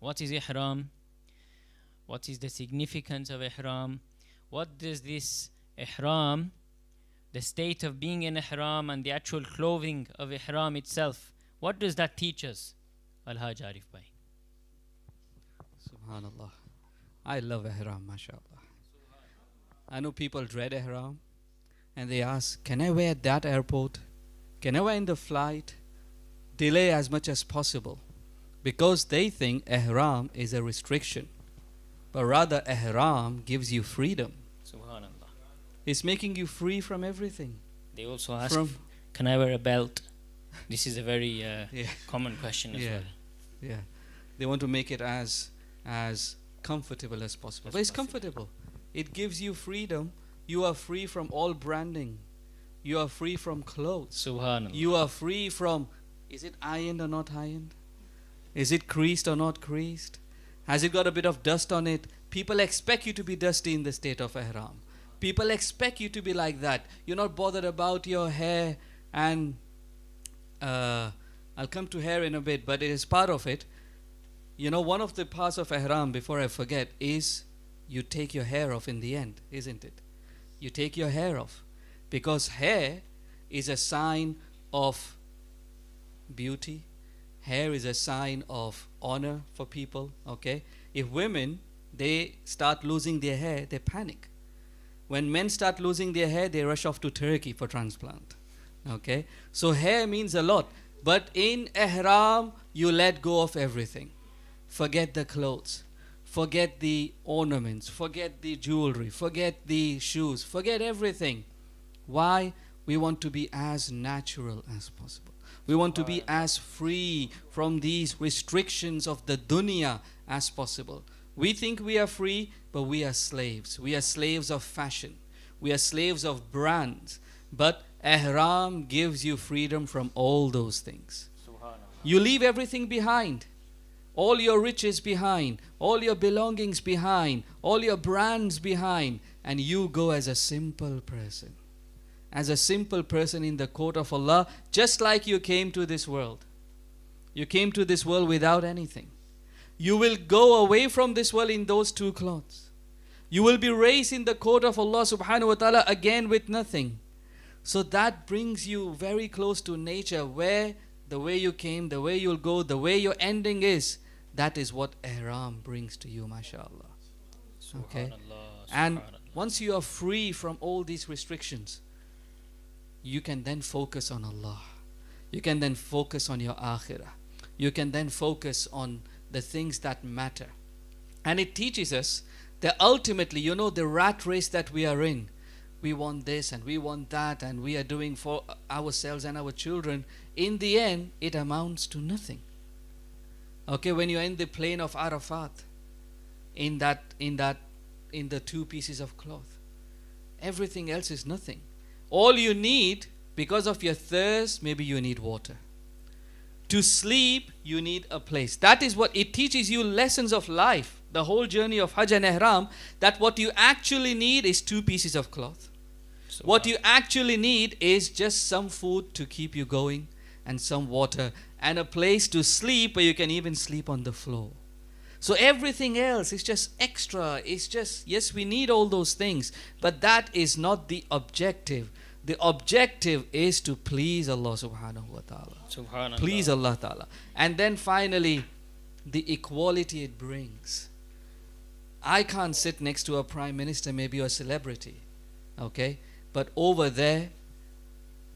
What is ihram? What is the significance of ihram? What does this ihram, the state of being in ihram and the actual clothing of ihram itself, what does that teach us? Al-Hajj Arif Bhai. Subhanallah. I love ihram, mashallah. I know people dread ihram and they ask, can I wear at that airport? Can I wear in the flight? Delay as much as possible. Because they think ihram is a restriction. But rather ihram gives you freedom. Subhanallah. It's making you free from everything. They also ask, can I wear a belt? This is a very Yeah. common question as well. Yeah. They want to make it as comfortable as possible. But it's comfortable. It gives you freedom. You are free from all branding. You are free from clothes. Subhanallah. You are free from, is it ironed or not ironed? Is it creased or not creased? Has it got a bit of dust on it? People expect you to be dusty in the state of ihram. People expect you to be like that. You're not bothered about your hair. And I'll come to hair in a bit, but it is part of it. You know, one of the parts of ihram, before I forget, is you take your hair off in the end, isn't it? You take your hair off. Because hair is a sign of beauty. Hair is a sign of honor for people, okay? If women, they start losing their hair, they panic. When men start losing their hair, they rush off to Turkey for transplant, okay? So hair means a lot. But in ihram, you let go of everything. Forget the clothes. Forget the ornaments. Forget the jewelry. Forget the shoes. Forget everything. Why? We want to be as natural as possible. We want to be as free from these restrictions of the dunya as possible. We think we are free, but we are slaves. We are slaves of fashion. We are slaves of brands. But ihram gives you freedom from all those things. You leave everything behind. All your riches behind. All your belongings behind. All your brands behind. And you go as a simple person. As a simple person in the court of Allah, just like you came to this world. You came to this world without anything. You will go away from this world in those two clothes. You will be raised in the court of Allah subhanahu wa ta'ala again with nothing. So that brings you very close to nature, where the way you came, the way you'll go, the way your ending is, that is what ihram brings to you, mashallah. Okay? And once you are free from all these restrictions, you can then focus on Allah. You can then focus on your akhirah. You can then focus on the things that matter. And it teaches us that ultimately, you know, the rat race that we are in, we want this and we want that and we are doing for ourselves and our children. In the end, it amounts to nothing. Okay, when you're in the plain of Arafat, in the two pieces of cloth, everything else is nothing. All you need, because of your thirst, maybe you need water. To sleep, you need a place. That is what it teaches you, lessons of life. The whole journey of Hajj and Ihram, that what you actually need is two pieces of cloth. What you actually need is just some food to keep you going and some water and a place to sleep where you can even sleep on the floor. So everything else is just extra. It's just, yes, we need all those things, but that is not the objective. The objective is to please Allah subhanahu wa ta'ala. Subhanallah. Please Allah ta'ala. And then finally, the equality it brings. I can't sit next to a prime minister, maybe a celebrity. Okay? But over there,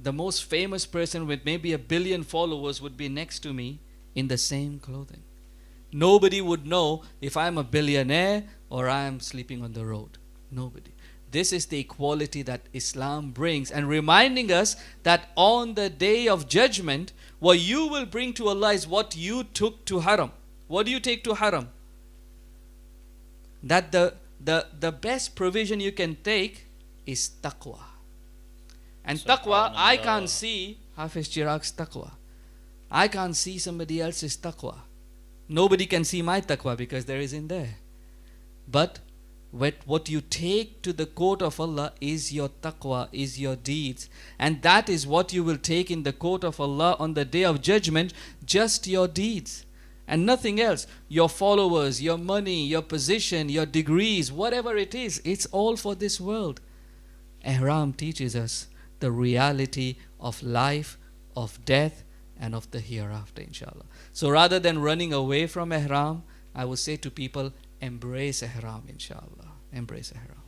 the most famous person with maybe 1 billion followers would be next to me in the same clothing. Nobody would know if I'm a billionaire or I am sleeping on the road. Nobody. This is the equality that Islam brings, and reminding us that on the day of judgment, what you will bring to Allah is what you took to haram. What do you take to haram? That the best provision you can take is taqwa. And taqwa, I can't see Hafiz Chirag's taqwa. I can't see somebody else's taqwa. Nobody can see my taqwa because there isn't there. But what you take to the court of Allah is your taqwa, is your deeds. And that is what you will take in the court of Allah on the day of judgment, just your deeds. and nothing else. Your followers, your money, your position, your degrees, whatever it is, it's all for this world. Ihram teaches us the reality of life, of death, and of the hereafter, inshallah. So rather than running away from ihram, I would say to people, embrace ihram, inshallah. Embrace ihram.